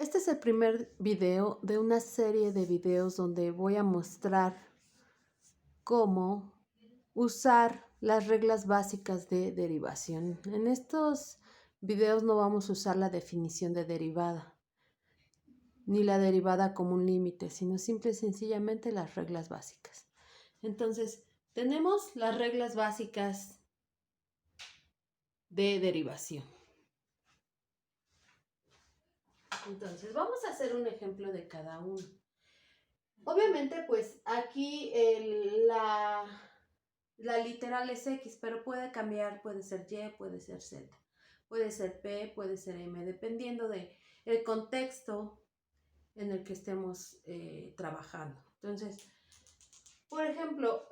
Este es el primer video de una serie de videos donde voy a mostrar cómo usar las reglas básicas de derivación. En estos videos no vamos a usar la definición de derivada, ni la derivada como un límite, sino simple y sencillamente las reglas básicas. Entonces, tenemos las reglas básicas de derivación. Entonces, vamos a hacer un ejemplo de cada uno. Obviamente, pues aquí la literal es X, pero puede cambiar, puede ser Y, puede ser Z, puede ser P, puede ser M, dependiendo del contexto en el que estemos trabajando. Entonces, por ejemplo,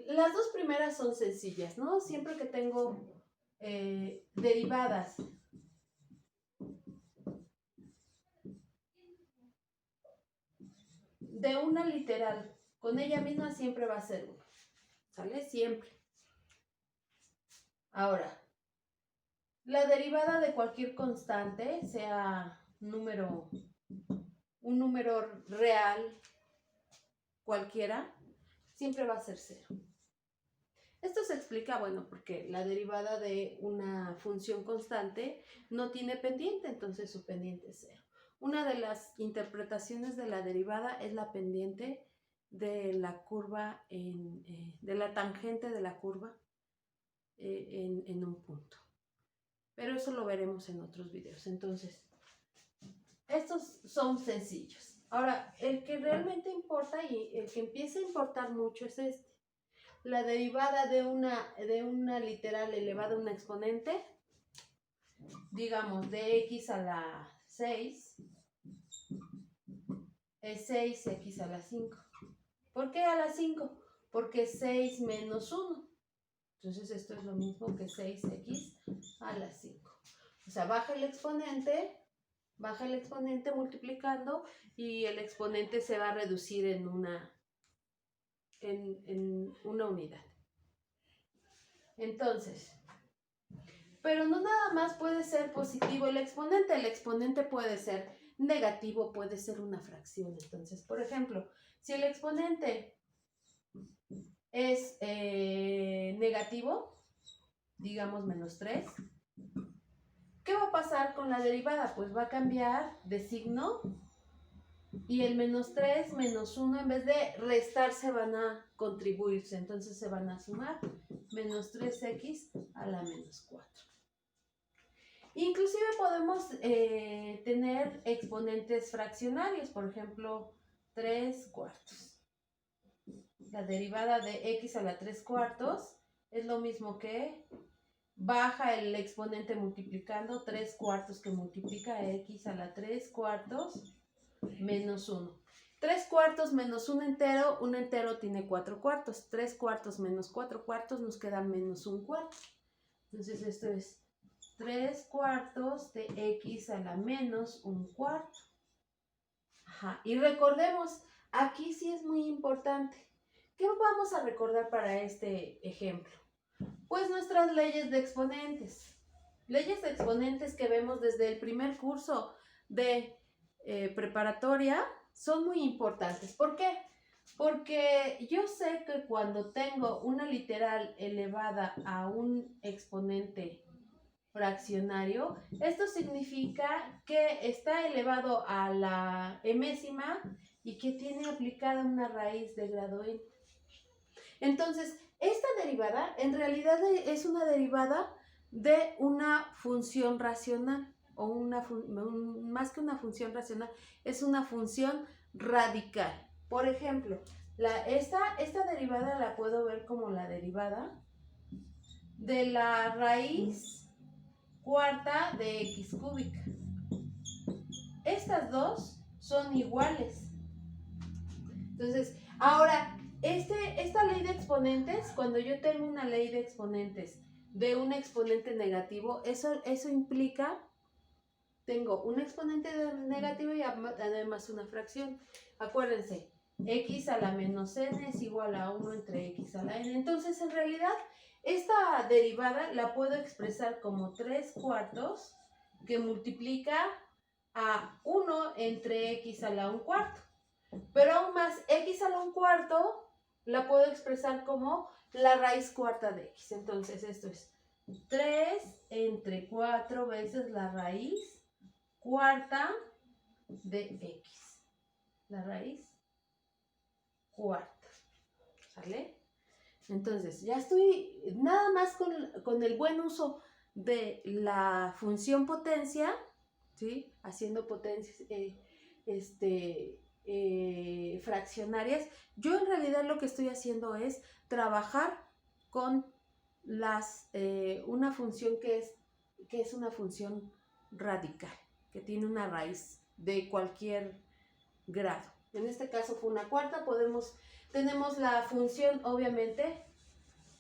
las dos primeras son sencillas, ¿no? Siempre que tengo derivadas de una literal, con ella misma siempre va a ser 1, ¿sale? Siempre. Ahora, la derivada de cualquier constante, sea un número real cualquiera, siempre va a ser 0. Esto se explica, bueno, porque la derivada de una función constante no tiene pendiente, entonces su pendiente es 0. Una de las interpretaciones de la derivada es la pendiente de la curva, de la tangente de la curva en un punto. Pero eso lo veremos en otros videos. Entonces, estos son sencillos. Ahora, el que realmente importa y el que empieza a importar mucho es este. La derivada de una literal elevada a una exponente, digamos, de x a la 6, es 6x a la 5. ¿Por qué a la 5? Porque 6 menos 1. Entonces esto es lo mismo que 6x a la 5. O sea, baja el exponente multiplicando y el exponente se va a reducir en una unidad. Entonces, pero no nada más puede ser positivo el exponente puede ser negativo, puede ser una fracción. Entonces, por ejemplo, si el exponente es negativo, digamos menos 3, ¿qué va a pasar con la derivada? Pues va a cambiar de signo y el menos 3, menos 1, en vez de restarse van a contribuirse. Entonces se van a sumar menos 3x a la menos 4. Inclusive podemos tener exponentes fraccionarios, por ejemplo, 3 cuartos. La derivada de x a la 3 cuartos es lo mismo que baja el exponente multiplicando 3 cuartos que multiplica x a la 3 cuartos menos 1. 3 cuartos menos un entero tiene 4 cuartos. 3 cuartos menos 4 cuartos nos queda menos un cuarto. Entonces esto es 3 cuartos de x a la menos un cuarto. Ajá. Y recordemos, aquí sí es muy importante. ¿Qué vamos a recordar para este ejemplo? Pues nuestras leyes de exponentes. Leyes de exponentes que vemos desde el primer curso de preparatoria son muy importantes. ¿Por qué? Porque yo sé que cuando tengo una literal elevada a un exponente fraccionario, esto significa que está elevado a la enésima y que tiene aplicada una raíz de grado n. Entonces, esta derivada en realidad es una derivada de una función racional, o más que una función racional, es una función radical. Por ejemplo, esta derivada la puedo ver como la derivada de la raíz cuarta de x cúbica. Estas dos son iguales. Entonces, ahora, esta ley de exponentes, cuando yo tengo una ley de exponentes de un exponente negativo, eso implica, tengo un exponente negativo y además una fracción. Acuérdense, x a la menos n es igual a 1 entre x a la n. Entonces, en realidad, esta derivada la puedo expresar como 3 cuartos que multiplica a 1 entre x a la 1/4. Pero aún más, x a la 1/4 la puedo expresar como la raíz cuarta de x. Entonces esto es 3 entre 4 veces la raíz cuarta de x. La raíz cuarta. ¿Sale? Entonces, ya estoy nada más con el buen uso de la función potencia, ¿sí? Haciendo potencias fraccionarias. Yo en realidad lo que estoy haciendo es trabajar con una función que es una función radical, que tiene una raíz de cualquier grado. En este caso fue una cuarta, tenemos la función, obviamente,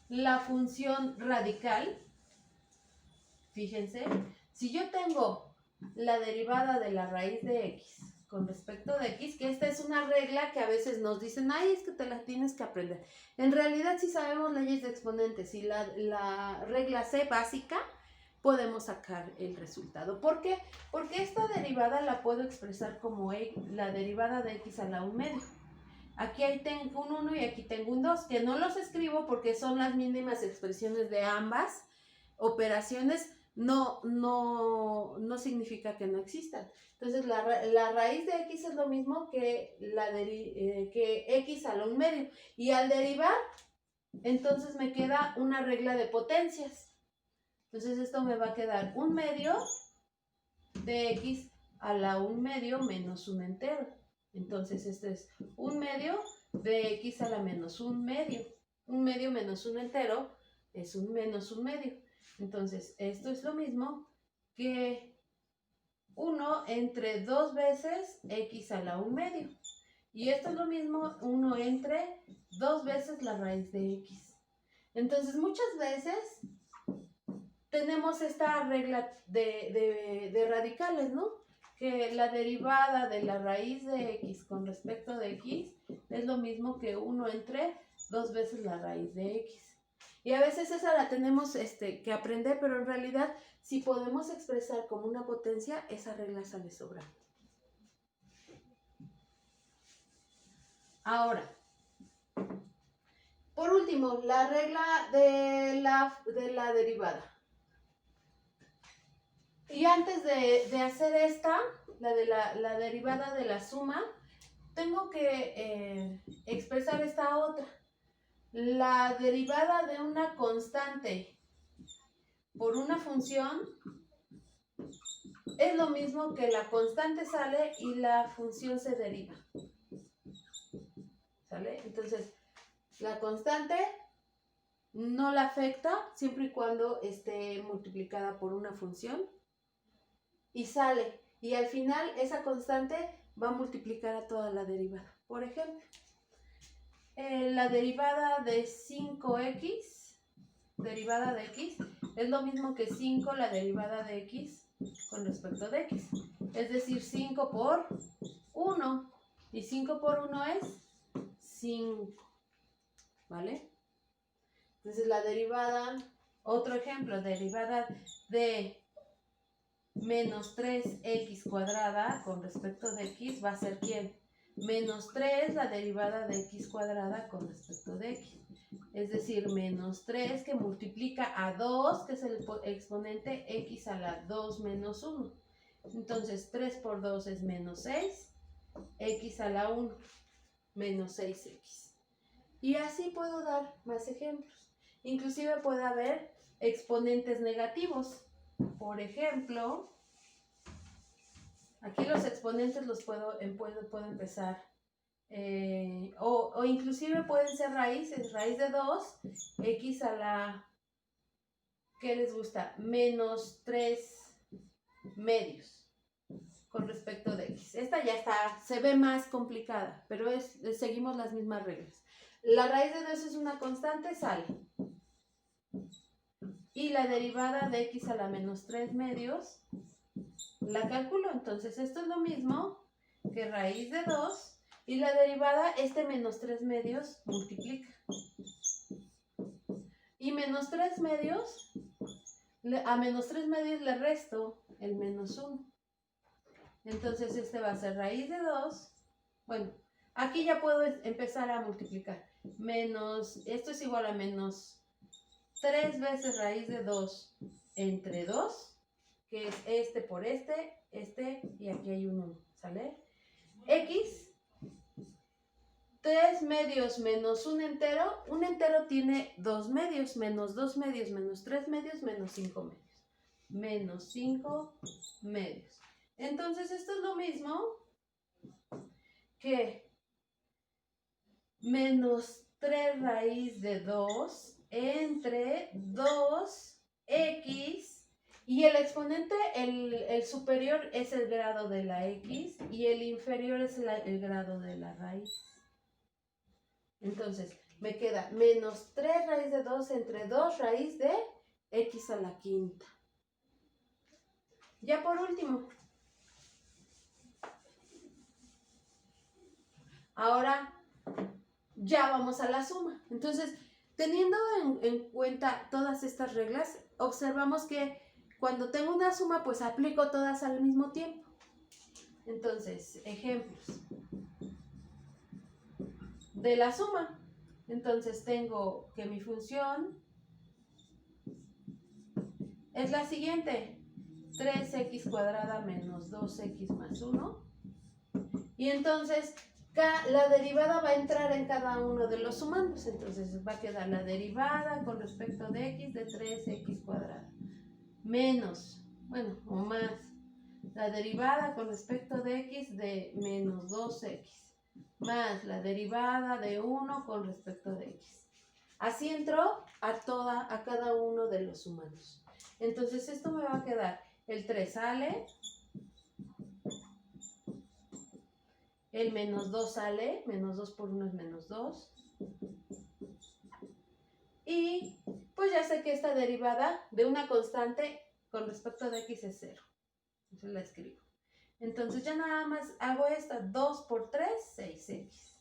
la función radical. Fíjense, si yo tengo la derivada de la raíz de x con respecto de x, que esta es una regla que a veces nos dicen, ay, es que te la tienes que aprender. En realidad, si sabemos leyes de exponentes y la regla C básica, podemos sacar el resultado. ¿Por qué? Porque esta derivada la puedo expresar como la derivada de x a la 1/2. Aquí tengo un 1 y aquí tengo un 2, que no los escribo porque son las mínimas expresiones de ambas operaciones. No significa que no existan. Entonces, la raíz de x es lo mismo que que x a la 1/2. Y al derivar, entonces me queda una regla de potencias. Entonces, esto me va a quedar 1/2 de x a la 1/2 menos un entero. Entonces, este es 1/2 de x a la menos 1/2. 1/2 menos un entero es un menos 1/2. Entonces, esto es lo mismo que 1 entre 2 veces x a la 1/2. Y esto es lo mismo 1 entre 2 veces la raíz de x. Entonces, muchas veces tenemos esta regla de radicales, ¿no? Que la derivada de la raíz de x con respecto de x es lo mismo que 1 entre 2 veces la raíz de x. Y a veces esa la tenemos que aprender, pero en realidad, si podemos expresar como una potencia, esa regla sale sobrando. Ahora, por último, la regla de la derivada. Y antes de hacer esta, la derivada de la suma, tengo que expresar esta otra. La derivada de una constante por una función es lo mismo que la constante sale y la función se deriva. ¿Sale? Entonces, la constante no la afecta siempre y cuando esté multiplicada por una función y sale. Y al final esa constante va a multiplicar a toda la derivada. Por ejemplo, la derivada de 5x, derivada de x, es lo mismo que 5 la derivada de x con respecto de x. Es decir, 5 por 1. Y 5 por 1 es 5. ¿Vale? Entonces la derivada, otro ejemplo, derivada de menos 3x cuadrada con respecto de x va a ser ¿quién? Menos 3 la derivada de x cuadrada con respecto de x. Es decir, menos 3 que multiplica a 2, que es el exponente x a la 2 menos 1. Entonces 3 por 2 es menos 6, x a la 1 menos 6x. Y así puedo dar más ejemplos. Inclusive puede haber exponentes negativos. Por ejemplo, aquí los exponentes los puedo empezar. O inclusive pueden ser raíces. Raíz de 2, x a la, ¿qué les gusta? Menos 3 medios con respecto de x. Esta ya está, se ve más complicada, pero seguimos las mismas reglas. La raíz de 2 es una constante, sale. Y la derivada de x a la menos 3 medios, la calculo. Entonces, esto es lo mismo que raíz de 2. Y la derivada, menos 3 medios, multiplica. Y menos 3 medios, a menos 3 medios le resto el menos 1. Entonces este va a ser raíz de 2. Bueno, aquí ya puedo empezar a multiplicar. Menos, esto es igual a menos 3 veces raíz de 2 entre 2, que es este por este, y aquí hay un 1, ¿sale? X, 3 medios menos un entero tiene 2 medios, menos 2 medios, menos 3 medios, menos 5 medios. Menos 5 medios. Entonces esto es lo mismo que menos 3 raíz de 2 entre 2x, y el exponente, el superior es el grado de la x y el inferior es el grado de la raíz. Entonces me queda menos 3 raíz de 2 entre 2 raíz de x a la quinta. Ya por último, ahora ya vamos a la suma. Entonces, teniendo en cuenta todas estas reglas, observamos que cuando tengo una suma, pues aplico todas al mismo tiempo. Entonces, ejemplos de la suma. Entonces, tengo que mi función es la siguiente: 3x cuadrada menos 2x más 1. Y entonces la derivada va a entrar en cada uno de los sumandos. Entonces va a quedar la derivada con respecto de x de 3x cuadrada menos, bueno, o más, la derivada con respecto de x de menos 2x más la derivada de 1 con respecto de x. Así entró a cada uno de los sumandos. Entonces esto me va a quedar, el 3 sale, el menos 2 sale, menos 2 por 1 es menos 2. Y pues ya sé que esta derivada de una constante con respecto de x es 0. Entonces la escribo. Entonces ya nada más hago esta, 2 por 3, 6x.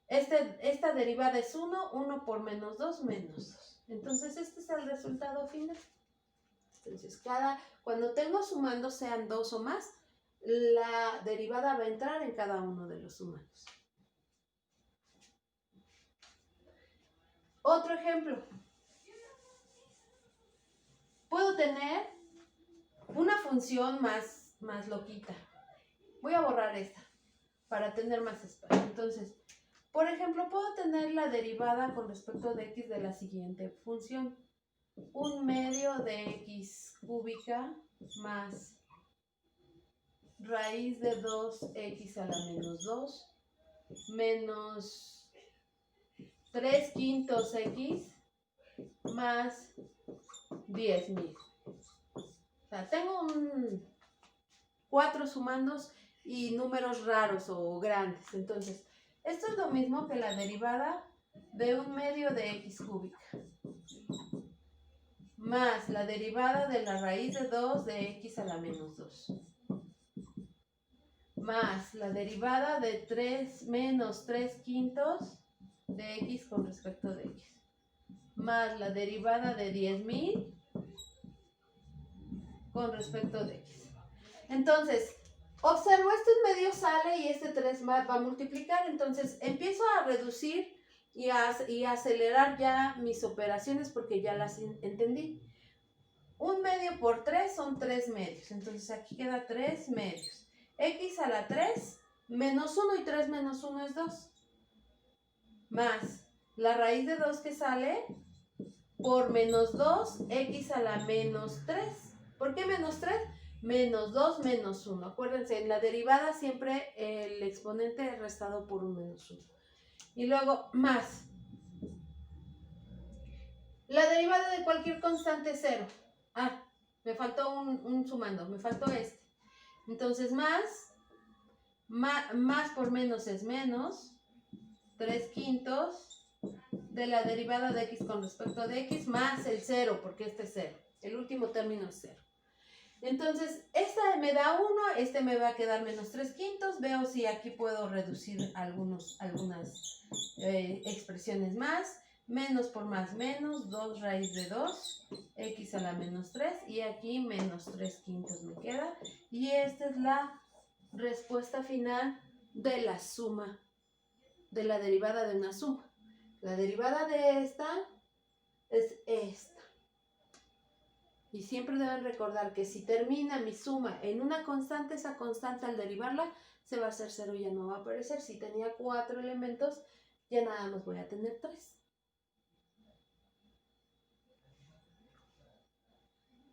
Esta derivada es 1, 1 por menos 2, menos 2. Entonces este es el resultado final. Entonces cuando tengo sumandos sean 2 o más, la derivada va a entrar en cada uno de los sumandos. Otro ejemplo. Puedo tener una función más loquita. Voy a borrar esta para tener más espacio. Entonces, por ejemplo, puedo tener la derivada con respecto de x de la siguiente función. 1/2 de x cúbica más raíz de 2x a la menos 2 menos 3/5 x más 10.000. O sea, tengo 4 sumandos y números raros o grandes. Entonces, esto es lo mismo que la derivada de 1/2 de x cúbica más la derivada de la raíz de 2 de x a la menos 2 más la derivada de 3 menos 3/5 de x con respecto de x más la derivada de 10.000 con respecto de x. Entonces, observo, este medio sale y este 3 va a multiplicar. Entonces, empiezo a reducir y a acelerar ya mis operaciones porque ya las entendí. 1/2 por 3 son 3 medios. Entonces, aquí queda 3 medios. X a la 3 menos 1 y 3 menos 1 es 2. Más la raíz de 2 que sale por menos 2, x a la menos 3. ¿Por qué menos 3? Menos 2 menos 1. Acuérdense, en la derivada siempre el exponente es restado por un menos 1. Y luego más. La derivada de cualquier constante es 0. Ah, me faltó un sumando, me faltó este. Entonces más por menos es menos 3/5 de la derivada de x con respecto de x más el 0, porque este es 0. El último término es 0. Entonces, esta me da 1, este me va a quedar menos 3/5. Veo si aquí puedo reducir algunas expresiones más. Menos por más menos, 2 raíz de 2, x a la menos 3, y aquí menos 3 quintos me queda. Y esta es la respuesta final de la suma, de la derivada de una suma. La derivada de esta es esta. Y siempre deben recordar que si termina mi suma en una constante, esa constante al derivarla se va a hacer 0 y ya no va a aparecer. Si tenía 4 elementos, ya nada más voy a tener 3.